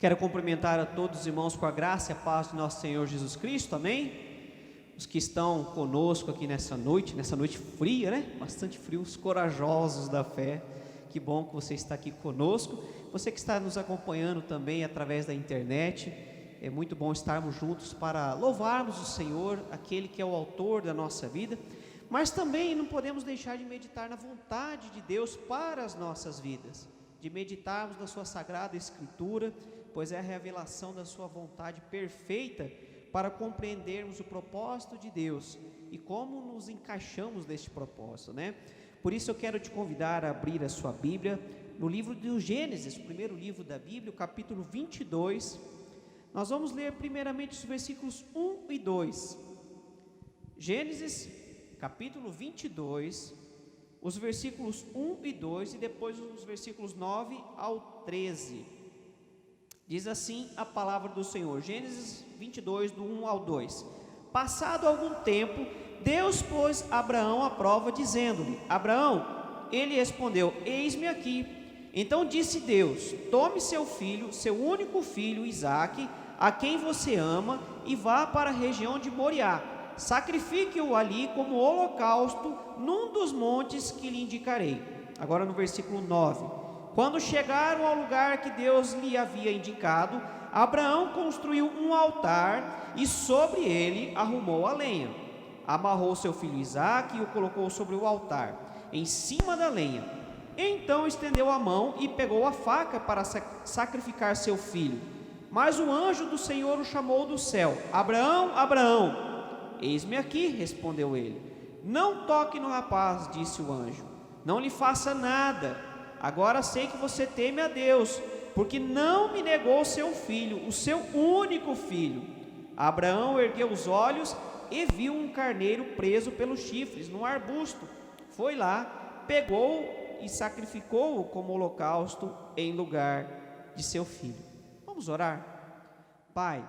Quero cumprimentar a todos os irmãos com a graça e a paz de nosso Senhor Jesus Cristo, amém? Os que estão conosco aqui nessa noite fria, né? Bastante frio, os corajosos da fé. Que bom que você está aqui conosco. Você que está nos acompanhando também através da internet, é muito bom estarmos juntos para louvarmos o Senhor, aquele que é o autor da nossa vida, mas também não podemos deixar de meditar na vontade de Deus para as nossas vidas, de meditarmos na sua sagrada escritura, pois é a revelação da sua vontade perfeita para compreendermos o propósito de Deus e como nos encaixamos neste propósito, né? Por isso eu quero te convidar a abrir a sua Bíblia no livro do Gênesis, o primeiro livro da Bíblia, o capítulo 22. Nós vamos ler primeiramente os versículos 1 e 2. Gênesis, capítulo 22, os versículos 1 e 2 e depois os versículos 9 ao 13. Diz assim a palavra do Senhor, Gênesis 22, do 1 ao 2. Passado algum tempo, Deus pôs Abraão à prova, dizendo-lhe: Abraão, ele respondeu: eis-me aqui. Então disse Deus: tome seu filho, seu único filho, Isaque, a quem você ama, e vá para a região de Moriá. Sacrifique-o ali como holocausto num dos montes que lhe indicarei. Agora no versículo 9. Quando chegaram ao lugar que Deus lhe havia indicado, Abraão construiu um altar e sobre ele arrumou a lenha. Amarrou seu filho Isaque e o colocou sobre o altar, em cima da lenha. Então estendeu a mão e pegou a faca para sacrificar seu filho. Mas o anjo do Senhor o chamou do céu: Abraão, Abraão. Eis-me aqui, respondeu ele. Não toque no rapaz, disse o anjo, não lhe faça nada. Agora sei que você teme a Deus, porque não me negou seu filho, o seu único filho. Abraão ergueu os olhos e viu um carneiro preso pelos chifres num arbusto. Foi lá, pegou e sacrificou-o como holocausto em lugar de seu filho. Vamos orar? Pai,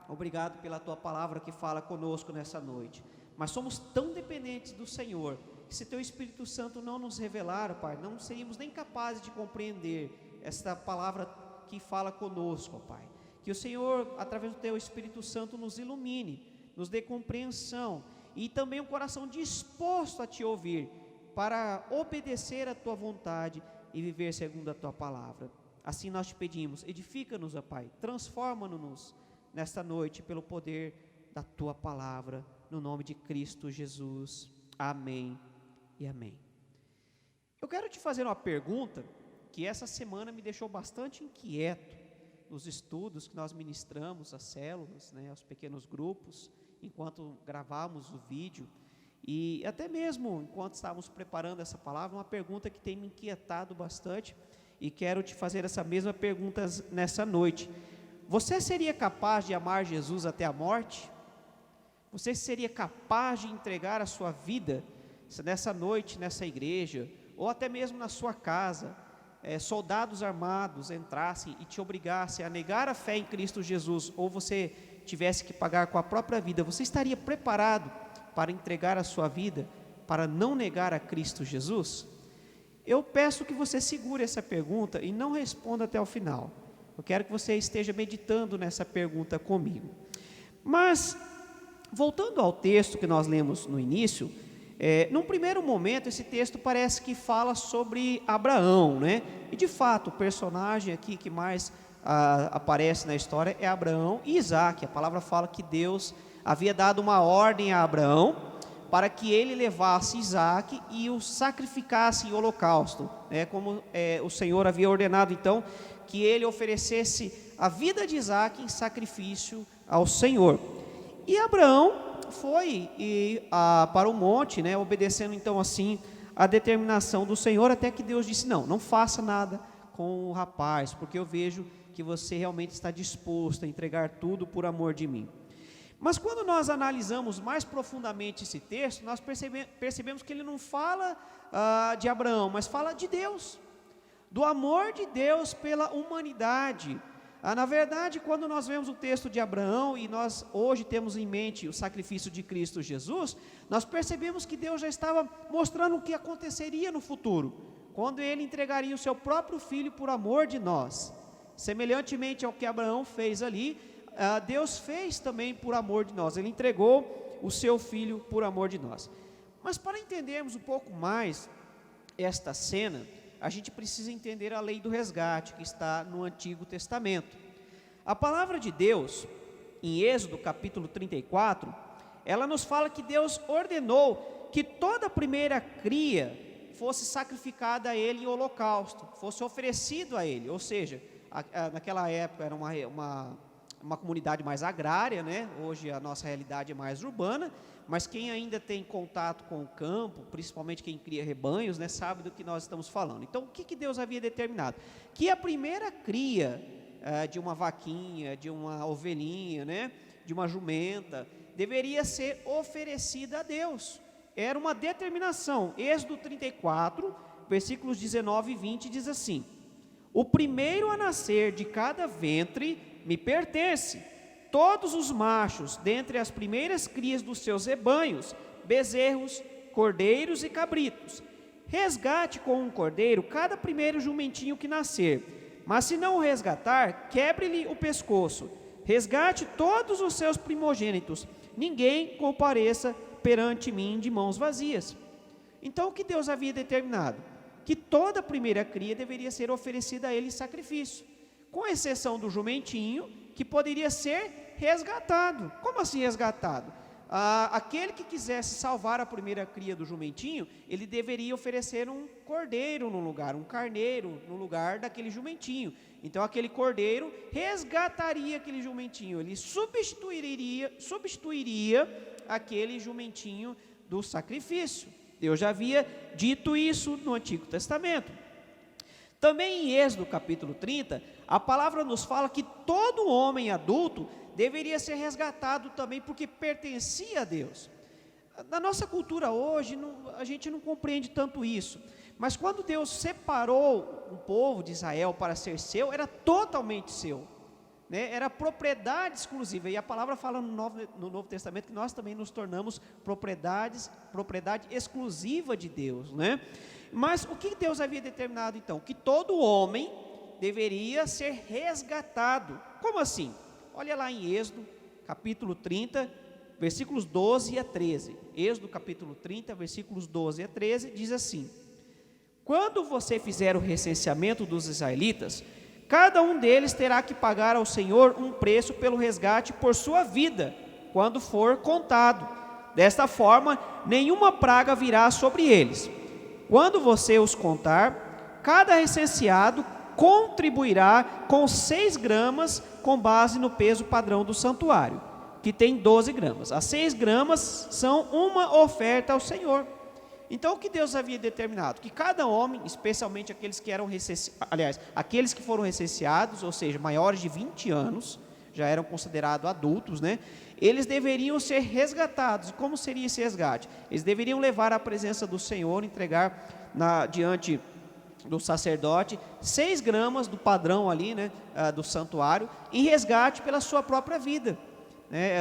obrigado pela tua palavra que fala conosco nessa noite. Mas somos tão dependentes do Senhor, que se teu Espírito Santo não nos revelar, Pai, não seríamos nem capazes de compreender esta palavra que fala conosco, Pai. Que o Senhor, através do teu Espírito Santo, nos ilumine, nos dê compreensão e também um coração disposto a te ouvir, para obedecer a tua vontade e viver segundo a tua palavra. Assim nós te pedimos, edifica-nos, ó Pai, transforma-nos nesta noite pelo poder da tua palavra, no nome de Cristo Jesus. Amém e amém. Eu quero te fazer uma pergunta que essa semana me deixou bastante inquieto nos estudos que nós ministramos, as células, né, os pequenos grupos, enquanto gravávamos o vídeo, e até mesmo enquanto estávamos preparando essa palavra, uma pergunta que tem me inquietado bastante, e quero te fazer essa mesma pergunta nessa noite. Você seria capaz de amar Jesus até a morte? Você seria capaz de entregar a sua vida nessa noite, nessa igreja, ou até mesmo na sua casa, soldados armados entrassem e te obrigassem a negar a fé em Cristo Jesus, ou você tivesse que pagar com a própria vida, você estaria preparado para entregar a sua vida, para não negar a Cristo Jesus? Eu peço que você segure essa pergunta e não responda até o final. Eu quero que você esteja meditando nessa pergunta comigo. Mas, voltando ao texto que nós lemos no início, num primeiro momento esse texto parece que fala sobre Abraão, né? E de fato o personagem aqui que mais aparece na história é Abraão e Isaque. A palavra fala que Deus havia dado uma ordem a Abraão para que ele levasse Isaque e o sacrificasse em holocausto, né? Como o Senhor havia ordenado então que ele oferecesse a vida de Isaque em sacrifício ao Senhor. E Abraão foi para o monte, né, obedecendo então assim a determinação do Senhor, até que Deus disse: não faça nada com o rapaz, porque eu vejo que você realmente está disposto a entregar tudo por amor de mim. Mas quando nós analisamos mais profundamente esse texto, nós percebemos que ele não fala de Abraão, mas fala de Deus, do amor de Deus pela humanidade. Na verdade, quando nós vemos o texto de Abraão e nós hoje temos em mente o sacrifício de Cristo Jesus, nós percebemos que Deus já estava mostrando o que aconteceria no futuro, quando ele entregaria o seu próprio filho por amor de nós. Semelhantemente ao que Abraão fez ali, Deus fez também por amor de nós. Ele entregou o seu filho por amor de nós. Mas para entendermos um pouco mais esta cena, a gente precisa entender a lei do resgate que está no Antigo Testamento. A palavra de Deus, em Êxodo capítulo 34, ela nos fala que Deus ordenou que toda a primeira cria fosse sacrificada a Ele em holocausto, fosse oferecido a Ele. Ou seja, naquela época era uma comunidade mais agrária, né? Hoje a nossa realidade é mais urbana, mas quem ainda tem contato com o campo, principalmente quem cria rebanhos, né, sabe do que nós estamos falando. Então, o que Deus havia determinado? Que a primeira cria de uma vaquinha, de uma ovelhinha, né, de uma jumenta, deveria ser oferecida a Deus. Era uma determinação. Êxodo 34, versículos 19 e 20, diz assim: o primeiro a nascer de cada ventre me pertence. Todos os machos, dentre as primeiras crias dos seus rebanhos, bezerros, cordeiros e cabritos. Resgate com um cordeiro cada primeiro jumentinho que nascer, mas se não o resgatar, quebre-lhe o pescoço. Resgate todos os seus primogênitos, ninguém compareça perante mim de mãos vazias. Então, o que Deus havia determinado? Que toda a primeira cria deveria ser oferecida a Ele em sacrifício, com exceção do jumentinho, que poderia ser resgatado. Como assim resgatado? Aquele que quisesse salvar a primeira cria do jumentinho, ele deveria oferecer um cordeiro no lugar, um carneiro no lugar daquele jumentinho. Então aquele cordeiro resgataria aquele jumentinho, ele substituiria aquele jumentinho do sacrifício. Deus já havia dito isso no Antigo Testamento. Também em Êxodo capítulo 30, a palavra nos fala que todo homem adulto deveria ser resgatado também, porque pertencia a Deus. Na nossa cultura hoje, a gente não compreende tanto isso, mas quando Deus separou o povo de Israel para ser seu, era totalmente seu, né? Era propriedade exclusiva, e a palavra fala no Novo Testamento que nós também nos tornamos propriedade exclusiva de Deus, né? Mas o que Deus havia determinado então? Que todo homem deveria ser resgatado. Como assim? Olha lá em Êxodo, capítulo 30, versículos 12 a 13. Êxodo, capítulo 30, versículos 12 a 13, diz assim: quando você fizer o recenseamento dos israelitas, cada um deles terá que pagar ao Senhor um preço pelo resgate por sua vida, quando for contado. Desta forma, nenhuma praga virá sobre eles. Quando você os contar, cada recenseado contribuirá com 6 gramas com base no peso padrão do santuário, que tem 12 gramas. As 6 gramas são uma oferta ao Senhor. Então, o que Deus havia determinado? Que cada homem, especialmente aqueles que eram aqueles que foram recenseados, ou seja, maiores de 20 anos, já eram considerados adultos, né? Eles deveriam ser resgatados. E como seria esse resgate? Eles deveriam levar à presença do Senhor, entregar diante do sacerdote 6 gramas do padrão ali, né, do santuário, em resgate pela sua própria vida.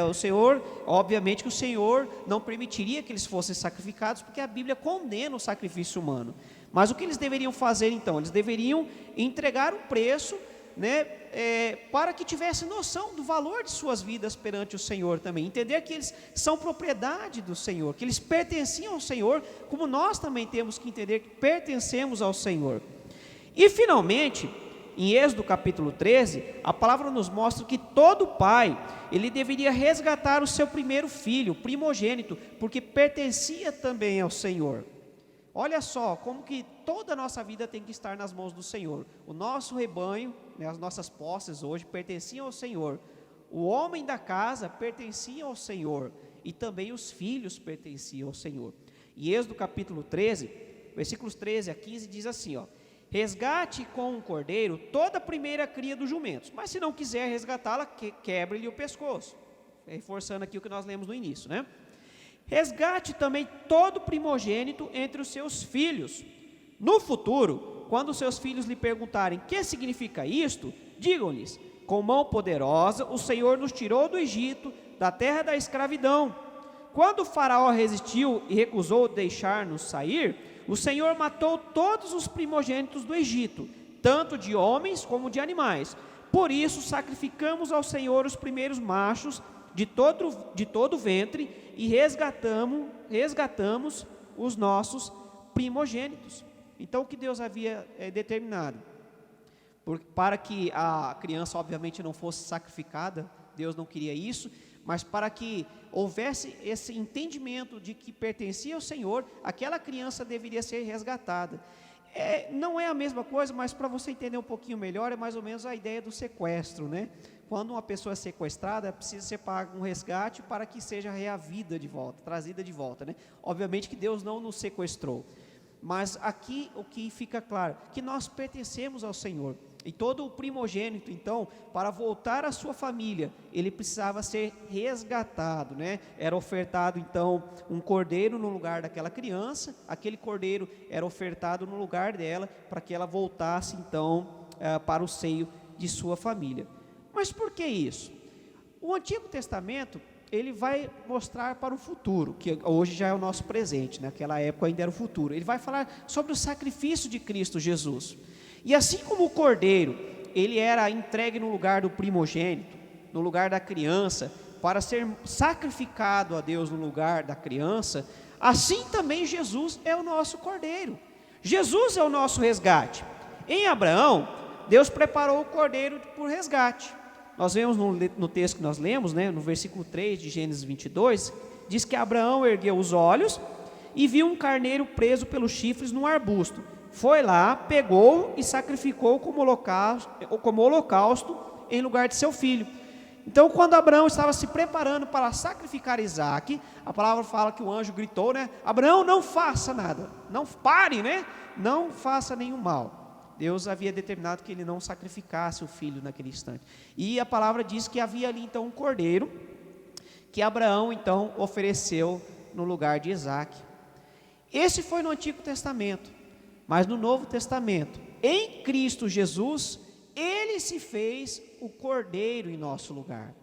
O Senhor, obviamente que o Senhor não permitiria que eles fossem sacrificados, porque a Bíblia condena o sacrifício humano. Mas o que eles deveriam fazer então? Eles deveriam entregar um preço, né, para que tivesse noção do valor de suas vidas perante o Senhor também, entender que eles são propriedade do Senhor, que eles pertenciam ao Senhor, como nós também temos que entender que pertencemos ao Senhor. E finalmente, em Êxodo capítulo 13, a palavra nos mostra que todo pai, ele deveria resgatar o seu primeiro filho, o primogênito, porque pertencia também ao Senhor. Olha só, como que toda a nossa vida tem que estar nas mãos do Senhor. O nosso rebanho, né, as nossas posses hoje pertenciam ao Senhor. O homem da casa pertencia ao Senhor. E também os filhos pertenciam ao Senhor. Em Êxodo capítulo 13, versículos 13 a 15, diz assim, ó: resgate com um cordeiro toda a primeira cria dos jumentos, mas se não quiser resgatá-la, quebre-lhe o pescoço. Reforçando aqui o que nós lemos no início, né? Resgate também todo primogênito entre os seus filhos. No futuro, quando os seus filhos lhe perguntarem o que significa isto, digam-lhes: com mão poderosa o Senhor nos tirou do Egito, da terra da escravidão. Quando o faraó resistiu e recusou deixar-nos sair, o Senhor matou todos os primogênitos do Egito, tanto de homens como de animais. Por isso sacrificamos ao Senhor os primeiros machos de todo o ventre e resgatamos os nossos primogênitos. Então o que Deus havia determinado? Para que a criança obviamente não fosse sacrificada, Deus não queria isso, mas para que houvesse esse entendimento de que pertencia ao Senhor, aquela criança deveria ser resgatada. Não é a mesma coisa, mas para você entender um pouquinho melhor, é mais ou menos a ideia do sequestro, né? Quando uma pessoa é sequestrada, precisa ser pago um resgate para que seja reavida de volta, trazida de volta, né? Obviamente que Deus não nos sequestrou, mas aqui o que fica claro, que nós pertencemos ao Senhor, e todo o primogênito, então, para voltar à sua família, ele precisava ser resgatado, né? Era ofertado, então, um cordeiro no lugar daquela criança, aquele cordeiro era ofertado no lugar dela, para que ela voltasse, então, para o seio de sua família. Mas por que isso? O Antigo Testamento, ele vai mostrar para o futuro, que hoje já é o nosso presente, naquela época ainda era o futuro. Ele vai falar sobre o sacrifício de Cristo Jesus. E assim como o cordeiro, ele era entregue no lugar do primogênito, no lugar da criança, para ser sacrificado a Deus no lugar da criança, assim também Jesus é o nosso cordeiro. Jesus é o nosso resgate. Em Abraão, Deus preparou o cordeiro por resgate. Nós vemos no texto que nós lemos, né, no versículo 3 de Gênesis 22, diz que Abraão ergueu os olhos e viu um carneiro preso pelos chifres num arbusto. Foi lá, pegou e sacrificou como holocausto em lugar de seu filho. Então, quando Abraão estava se preparando para sacrificar Isaque, a palavra fala que o anjo gritou, né? Abraão, não faça nada, não pare, né? Não faça nenhum mal. Deus havia determinado que ele não sacrificasse o filho naquele instante. E a palavra diz que havia ali então um cordeiro, que Abraão então ofereceu no lugar de Isaque. Esse foi no Antigo Testamento. Mas no Novo Testamento, em Cristo Jesus, Ele se fez o cordeiro em nosso lugar.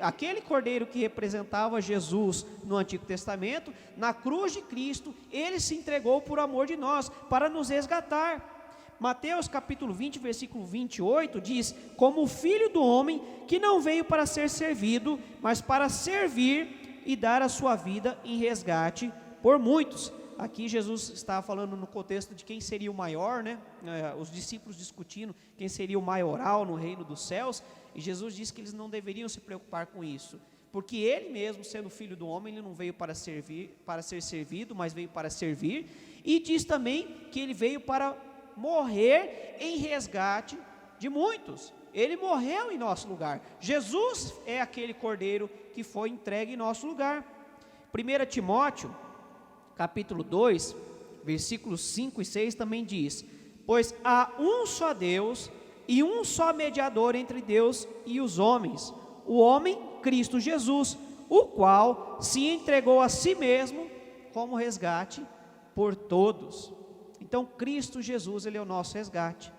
Aquele cordeiro que representava Jesus no Antigo Testamento, na cruz de Cristo, Ele se entregou por amor de nós, para nos resgatar. Mateus capítulo 20, versículo 28 diz, como o Filho do Homem, que não veio para ser servido, mas para servir e dar a sua vida em resgate por muitos. Aqui Jesus estava falando no contexto de quem seria o maior, né? Os discípulos discutindo quem seria o maioral no reino dos céus, e Jesus disse que eles não deveriam se preocupar com isso, porque Ele mesmo, sendo Filho do Homem, Ele não veio para ser servido, mas veio para servir, e diz também que Ele veio para morrer em resgate de muitos. Ele morreu em nosso lugar. Jesus é aquele cordeiro que foi entregue em nosso lugar. 1 Timóteo capítulo 2, versículos 5 e 6 também diz, pois há um só Deus e um só mediador entre Deus e os homens, o homem Cristo Jesus, o qual se entregou a si mesmo como resgate por todos. Então Cristo Jesus, Ele é o nosso resgate.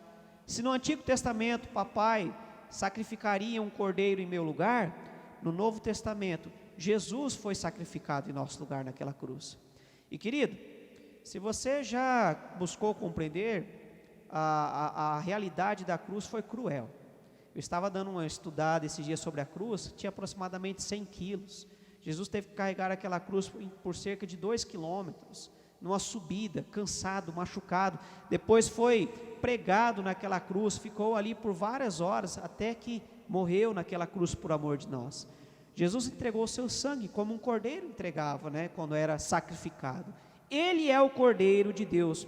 Se no Antigo Testamento papai sacrificaria um cordeiro em meu lugar, no Novo Testamento Jesus foi sacrificado em nosso lugar naquela cruz. E querido, se você já buscou compreender, a realidade da cruz foi cruel. Eu estava dando uma estudada esses dias sobre a cruz, tinha aproximadamente 100 quilos. Jesus teve que carregar aquela cruz por cerca de 2 quilômetros, numa subida, cansado, machucado. Depois foi pregado naquela cruz, ficou ali por várias horas, até que morreu naquela cruz por amor de nós. Jesus entregou o seu sangue como um cordeiro entregava, né, quando era sacrificado. Ele é o cordeiro de Deus,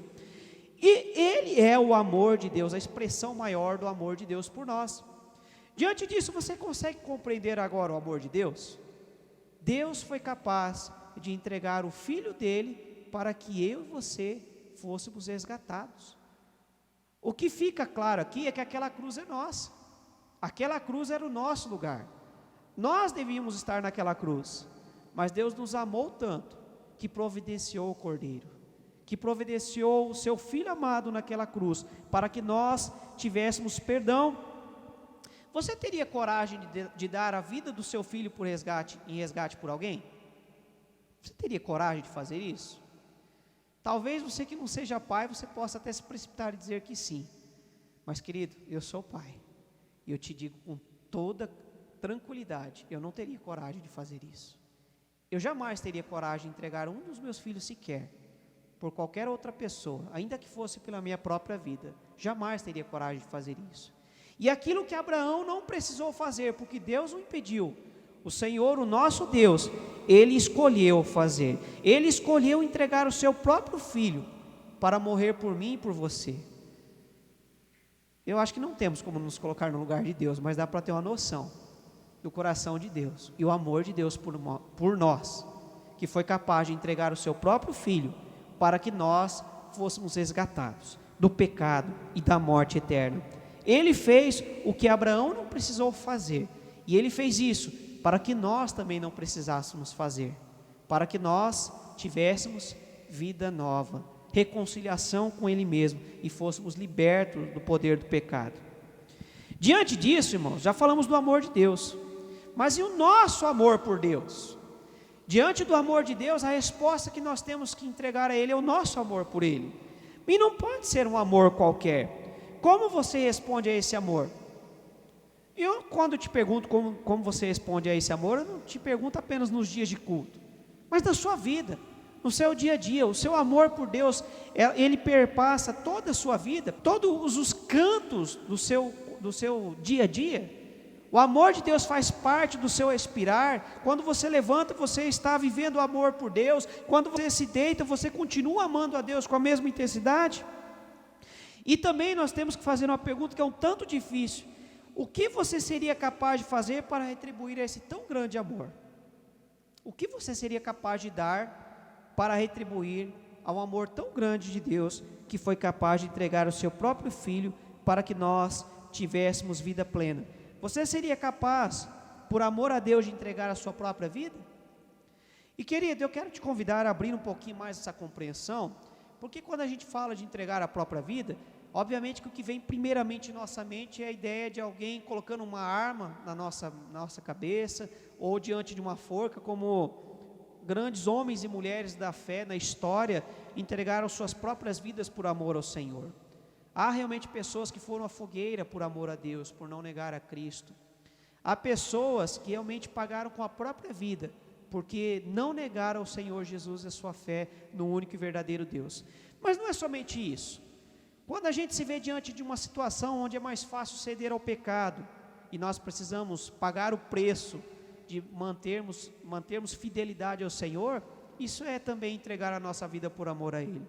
e Ele é o amor de Deus, a expressão maior do amor de Deus por nós. Diante disso, você consegue compreender agora o amor de Deus? Deus foi capaz de entregar o Filho dele, para que eu e você fôssemos resgatados. O que fica claro aqui é que aquela cruz é nossa, aquela cruz era o nosso lugar. Nós devíamos estar naquela cruz, mas Deus nos amou tanto, que providenciou o Cordeiro, que providenciou o seu Filho amado naquela cruz, para que nós tivéssemos perdão. Você teria coragem de dar a vida do seu filho em resgate por alguém? Você teria coragem de fazer isso? Talvez você que não seja pai, você possa até se precipitar e dizer que sim. Mas querido, eu sou pai. E eu te digo com toda tranquilidade, eu não teria coragem de fazer isso. Eu jamais teria coragem de entregar um dos meus filhos sequer, por qualquer outra pessoa, ainda que fosse pela minha própria vida. Jamais teria coragem de fazer isso. E aquilo que Abraão não precisou fazer, porque Deus o impediu, o Senhor, o nosso Deus, Ele escolheu fazer. Ele escolheu entregar o seu próprio filho para morrer por mim e por você. Eu acho que não temos como nos colocar no lugar de Deus, mas dá para ter uma noção do coração de Deus e o amor de Deus por nós, que foi capaz de entregar o seu próprio filho para que nós fôssemos resgatados do pecado e da morte eterna. Ele fez o que Abraão não precisou fazer, e ele fez isso para que nós também não precisássemos fazer, para que nós tivéssemos vida nova, reconciliação com Ele mesmo e fôssemos libertos do poder do pecado. Diante disso, irmãos, já falamos do amor de Deus, mas e o nosso amor por Deus? Diante do amor de Deus, a resposta que nós temos que entregar a Ele é o nosso amor por Ele, e não pode ser um amor qualquer. Como você responde a esse amor? Eu, quando te pergunto como você responde a esse amor, eu não te pergunto apenas nos dias de culto, mas na sua vida, no seu dia a dia. O seu amor por Deus, ele perpassa toda a sua vida, todos os cantos do seu dia a dia. O amor de Deus faz parte do seu respirar. Quando você levanta, você está vivendo o amor por Deus. Quando você se deita, você continua amando a Deus com a mesma intensidade. E também nós temos que fazer uma pergunta que é um tanto difícil: o que você seria capaz de fazer para retribuir esse tão grande amor? O que você seria capaz de dar para retribuir ao amor tão grande de Deus, que foi capaz de entregar o seu próprio Filho para que nós tivéssemos vida plena? Você seria capaz, por amor a Deus, de entregar a sua própria vida? E querido, eu quero te convidar a abrir um pouquinho mais essa compreensão, porque quando a gente fala de entregar a própria vida, obviamente que o que vem primeiramente em nossa mente é a ideia de alguém colocando uma arma na nossa cabeça, ou diante de uma forca, como grandes homens e mulheres da fé na história entregaram suas próprias vidas por amor ao Senhor. Há realmente pessoas que foram à fogueira por amor a Deus, por não negar a Cristo. Há pessoas que realmente pagaram com a própria vida, porque não negaram ao Senhor Jesus a sua fé no único e verdadeiro Deus. Mas não é somente isso. Quando a gente se vê diante de uma situação onde é mais fácil ceder ao pecado, e nós precisamos pagar o preço de mantermos fidelidade ao Senhor, isso é também entregar a nossa vida por amor a Ele.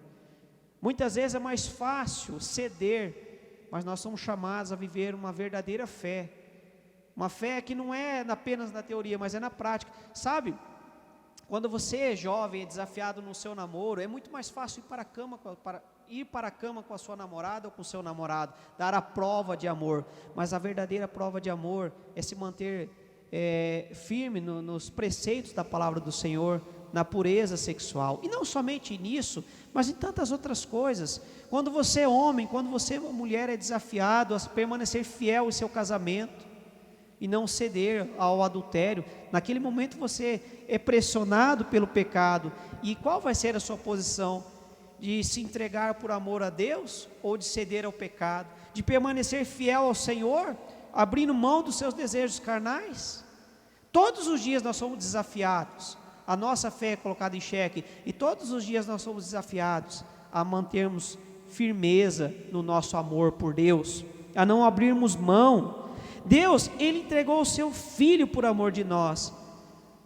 Muitas vezes é mais fácil ceder, mas nós somos chamados a viver uma verdadeira fé, uma fé que não é apenas na teoria, mas é na prática. Sabe, quando você é jovem, é desafiado no seu namoro, é muito mais fácil ir para a cama com a sua namorada ou com o seu namorado, dar a prova de amor, mas a verdadeira prova de amor é se manter firme nos preceitos da palavra do Senhor, na pureza sexual, e não somente nisso, mas em tantas outras coisas. Quando você é homem, quando você é uma mulher, é desafiado a permanecer fiel em seu casamento, e não ceder ao adultério. Naquele momento você é pressionado pelo pecado, e qual vai ser a sua posição? De se entregar por amor a Deus, ou de ceder ao pecado? De permanecer fiel ao Senhor, abrindo mão dos seus desejos carnais? Todos os dias nós somos desafiados, a nossa fé é colocada em xeque, e todos os dias nós somos desafiados a mantermos firmeza no nosso amor por Deus, a não abrirmos mão. Deus, Ele entregou o seu Filho por amor de nós.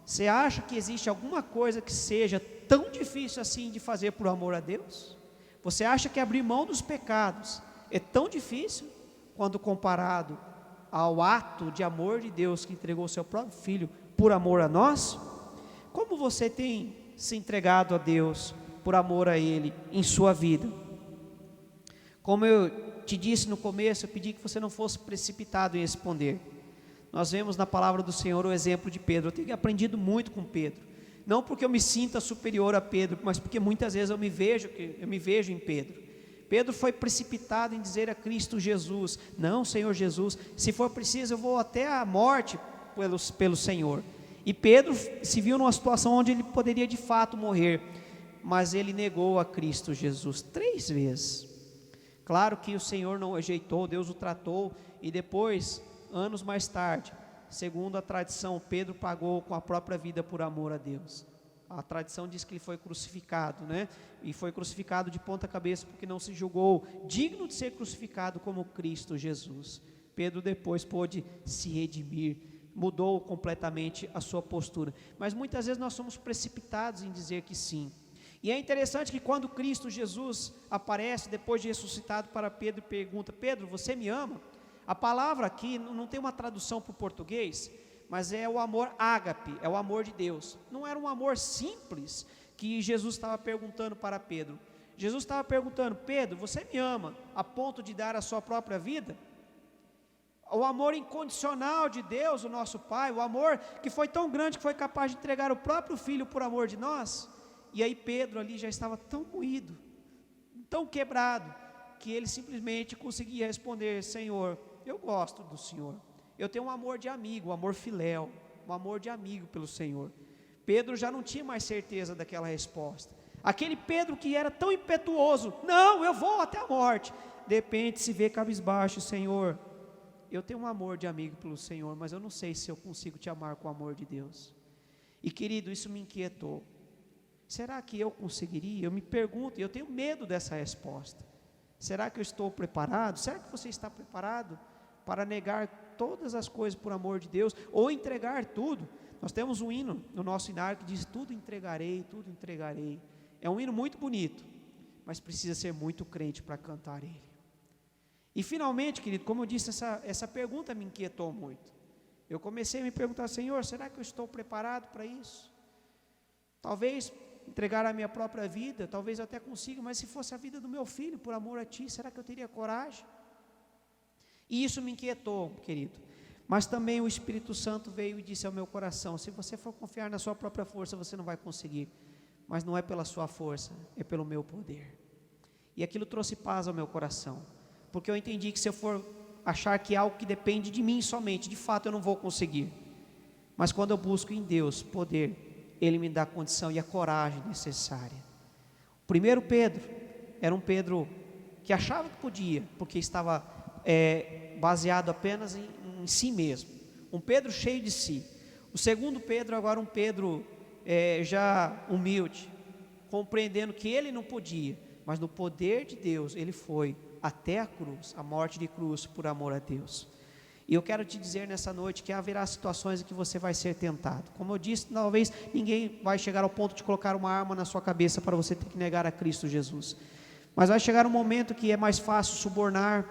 Você acha que existe alguma coisa que seja tão difícil assim de fazer por amor a Deus? Você acha que abrir mão dos pecados é tão difícil quando comparado ao ato de amor de Deus que entregou o seu próprio Filho por amor a nós? Como você tem se entregado a Deus por amor a Ele em sua vida? Como eu te disse no começo, eu pedi que você não fosse precipitado em responder. Nós vemos na palavra do Senhor o exemplo de Pedro. Eu tenho aprendido muito com Pedro, não porque eu me sinta superior a Pedro, mas porque muitas vezes eu me vejo em Pedro. Pedro foi precipitado em dizer a Cristo Jesus: não, Senhor Jesus, se for preciso eu vou até a morte pelo Senhor. E Pedro se viu numa situação onde ele poderia de fato morrer. mas ele negou a Cristo Jesus 3 vezes. Claro que o Senhor não o rejeitou, Deus o tratou, e depois, anos mais tarde, segundo a tradição, Pedro pagou com a própria vida por amor a Deus. A tradição diz que ele foi crucificado, né? E foi crucificado de ponta cabeça porque não se julgou digno de ser crucificado como Cristo Jesus. Pedro depois pôde se redimir, mudou completamente a sua postura. Mas muitas vezes nós somos precipitados em dizer que sim. E é interessante que quando Cristo Jesus aparece, depois de ressuscitado, para Pedro e pergunta: Pedro, você me ama? A palavra aqui não tem uma tradução para o português, mas é o amor ágape, é o amor de Deus. Não era um amor simples que Jesus estava perguntando para Pedro. Jesus estava perguntando: Pedro, você me ama a ponto de dar a sua própria vida? O amor incondicional de Deus, o nosso Pai, o amor que foi tão grande que foi capaz de entregar o próprio Filho por amor de nós. E aí Pedro ali já estava tão moído, tão quebrado, que ele simplesmente conseguia responder: Senhor, eu gosto do Senhor, eu tenho um amor de amigo, um amor filéu, um amor de amigo pelo Senhor. Pedro já não tinha mais certeza daquela resposta. Aquele Pedro que era tão impetuoso: não, eu vou até a morte, de repente se vê cabisbaixo: Senhor, eu tenho um amor de amigo pelo Senhor, mas eu não sei se eu consigo te amar com o amor de Deus. E querido, isso me inquietou. Será que eu conseguiria? Eu me pergunto, e eu tenho medo dessa resposta. Será que eu estou preparado? Será que você está preparado para negar todas as coisas por amor de Deus, ou entregar tudo? Nós temos um hino no nosso hinário que diz: tudo entregarei, tudo entregarei. É um hino muito bonito, mas precisa ser muito crente para cantar ele. E finalmente, querido, como eu disse, essa pergunta me inquietou muito. Eu comecei a me perguntar: Senhor, será que eu estou preparado para isso? Talvez entregar a minha própria vida, talvez eu até consiga, mas se fosse a vida do meu filho, por amor a Ti, será que eu teria coragem? E isso me inquietou, querido. Mas também o Espírito Santo veio e disse ao meu coração: se você for confiar na sua própria força, você não vai conseguir. Mas não é pela sua força, é pelo meu poder. E aquilo trouxe paz ao meu coração, porque eu entendi que se eu for achar que é algo que depende de mim somente, de fato eu não vou conseguir. Mas quando eu busco em Deus poder, Ele me dá a condição e a coragem necessária. O primeiro Pedro era um Pedro que achava que podia, porque estava baseado apenas em si mesmo. Um Pedro cheio de si. O segundo Pedro agora um Pedro já humilde, compreendendo que ele não podia, mas no poder de Deus ele foi até a cruz, a morte de cruz por amor a Deus. E eu quero te dizer nessa noite que haverá situações em que você vai ser tentado. Como eu disse, talvez ninguém vai chegar ao ponto de colocar uma arma na sua cabeça para você ter que negar a Cristo Jesus. Mas vai chegar um momento que é mais fácil subornar,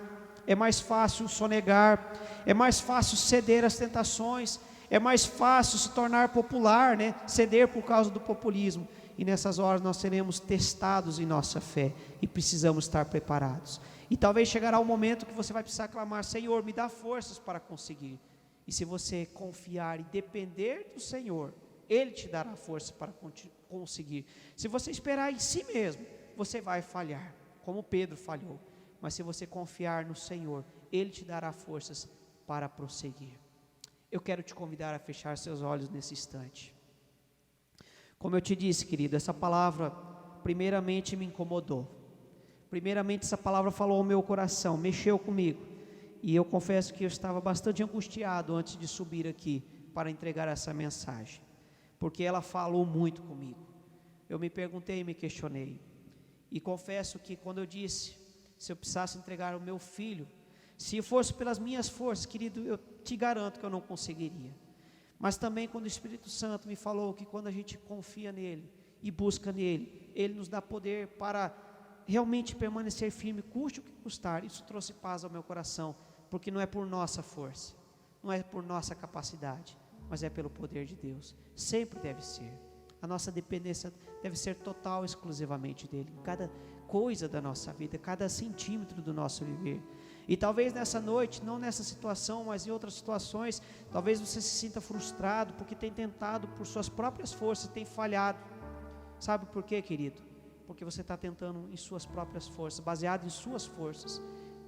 é mais fácil sonegar, é mais fácil ceder às tentações, é mais fácil se tornar popular, né? Ceder por causa do populismo. E nessas horas nós seremos testados em nossa fé e precisamos estar preparados. E talvez chegará um momento que você vai precisar clamar: Senhor, me dá forças para conseguir. E se você confiar e depender do Senhor, Ele te dará força para conseguir. Se você esperar em si mesmo, você vai falhar, como Pedro falhou. Mas se você confiar no Senhor, Ele te dará forças para prosseguir. Eu quero te convidar a fechar seus olhos nesse instante. Como eu te disse, querido, essa palavra primeiramente me incomodou. Primeiramente essa palavra falou ao meu coração, mexeu comigo. E eu confesso que eu estava bastante angustiado antes de subir aqui para entregar essa mensagem, porque ela falou muito comigo. Eu me perguntei e me questionei. E confesso que quando eu disse, se eu precisasse entregar o meu filho, se fosse pelas minhas forças, querido, eu te garanto que eu não conseguiria. Mas também quando o Espírito Santo me falou que quando a gente confia nele e busca nele, Ele nos dá poder para realmente permanecer firme, custe o que custar. Isso trouxe paz ao meu coração, porque não é por nossa força, não é por nossa capacidade, mas é pelo poder de Deus. Sempre deve ser. A nossa dependência deve ser total, exclusivamente dEle, cada coisa da nossa vida, cada centímetro do nosso viver. E talvez nessa noite, não nessa situação, mas em outras situações, talvez você se sinta frustrado, porque tem tentado por suas próprias forças e tem falhado. Sabe por quê, querido? Porque você está tentando em suas próprias forças, baseado em suas forças.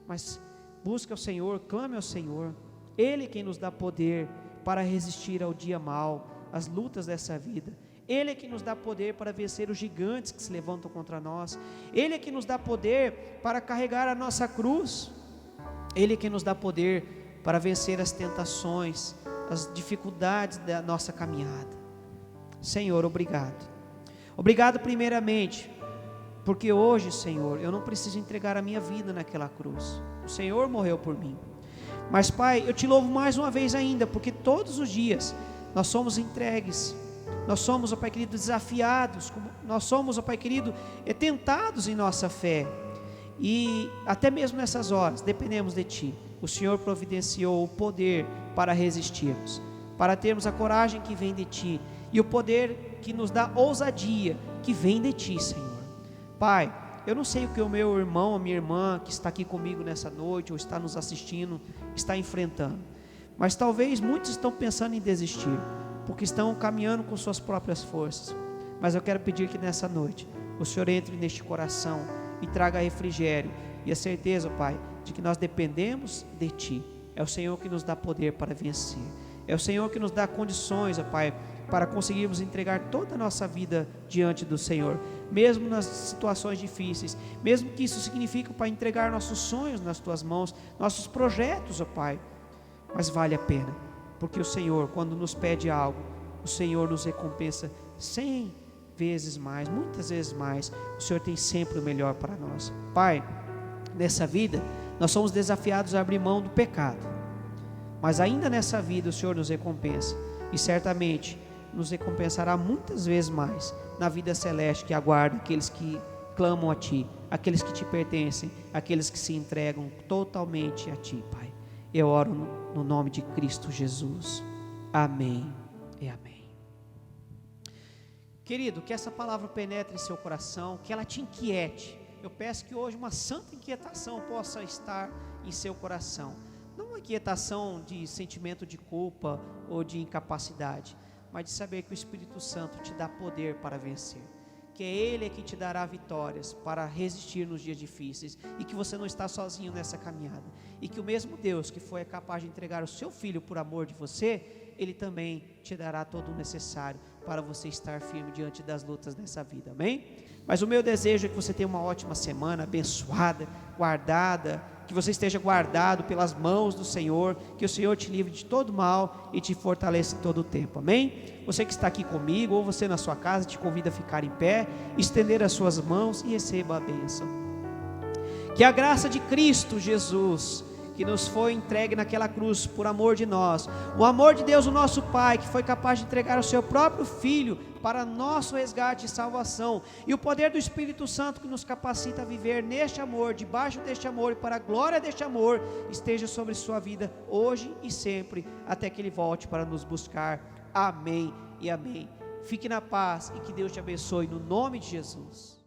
Mas busque ao Senhor, clame ao Senhor. Ele quem nos dá poder para resistir ao dia mau, às lutas dessa vida. Ele é que nos dá poder para vencer os gigantes que se levantam contra nós. Ele é que nos dá poder para carregar a nossa cruz. Ele é que nos dá poder para vencer as tentações, as dificuldades da nossa caminhada. Senhor, obrigado. Obrigado primeiramente, porque hoje, Senhor, eu não preciso entregar a minha vida naquela cruz. O Senhor morreu por mim. Mas, Pai, eu te louvo mais uma vez ainda, porque todos os dias nós somos entregues. Nós somos, ó Pai querido, desafiados. Nós somos, ó Pai querido, tentados em nossa fé. E até mesmo nessas horas, dependemos de Ti. O Senhor providenciou o poder para resistirmos, para termos a coragem que vem de Ti, e o poder que nos dá ousadia, que vem de Ti, Senhor. Pai, eu não sei o que o meu irmão, a minha irmã, que está aqui comigo nessa noite, ou está nos assistindo, está enfrentando, mas talvez muitos estão pensando em desistir, porque estão caminhando com suas próprias forças. Mas eu quero pedir que nessa noite, o Senhor entre neste coração, e traga refrigério, e a certeza, Pai, de que nós dependemos de Ti. É o Senhor que nos dá poder para vencer, é o Senhor que nos dá condições, ó Pai, para conseguirmos entregar toda a nossa vida diante do Senhor, mesmo nas situações difíceis, mesmo que isso signifique, Pai, entregar nossos sonhos nas Tuas mãos, nossos projetos, ó Pai, mas vale a pena, porque o Senhor, quando nos pede algo, o Senhor nos recompensa 100 vezes mais, muitas vezes mais. O Senhor tem sempre o melhor para nós. Pai, nessa vida, nós somos desafiados a abrir mão do pecado, mas ainda nessa vida o Senhor nos recompensa, e certamente nos recompensará muitas vezes mais na vida celeste que aguarda aqueles que clamam a Ti, aqueles que Te pertencem, aqueles que se entregam totalmente a Ti, Pai. Eu oro no nome de Cristo Jesus. Amém e amém. Querido, que essa palavra penetre em seu coração, que ela te inquiete. Eu peço que hoje uma santa inquietação possa estar em seu coração. Não uma inquietação de sentimento de culpa ou de incapacidade, mas de saber que o Espírito Santo te dá poder para vencer, que é Ele que te dará vitórias para resistir nos dias difíceis, e que você não está sozinho nessa caminhada, e que o mesmo Deus que foi capaz de entregar o seu Filho por amor de você, Ele também te dará todo o necessário para você estar firme diante das lutas dessa vida, amém? Mas o meu desejo é que você tenha uma ótima semana, abençoada, guardada, que você esteja guardado pelas mãos do Senhor, que o Senhor te livre de todo mal e te fortaleça em todo o tempo, amém? Você que está aqui comigo, ou você na sua casa, te convido a ficar em pé, estender as suas mãos e receba a bênção. Que a graça de Cristo Jesus, que nos foi entregue naquela cruz por amor de nós, o amor de Deus o nosso Pai, que foi capaz de entregar o seu próprio Filho para nosso resgate e salvação, e o poder do Espírito Santo que nos capacita a viver neste amor, debaixo deste amor e para a glória deste amor, esteja sobre sua vida hoje e sempre, até que Ele volte para nos buscar. Amém e amém. Fique na paz e que Deus te abençoe no nome de Jesus.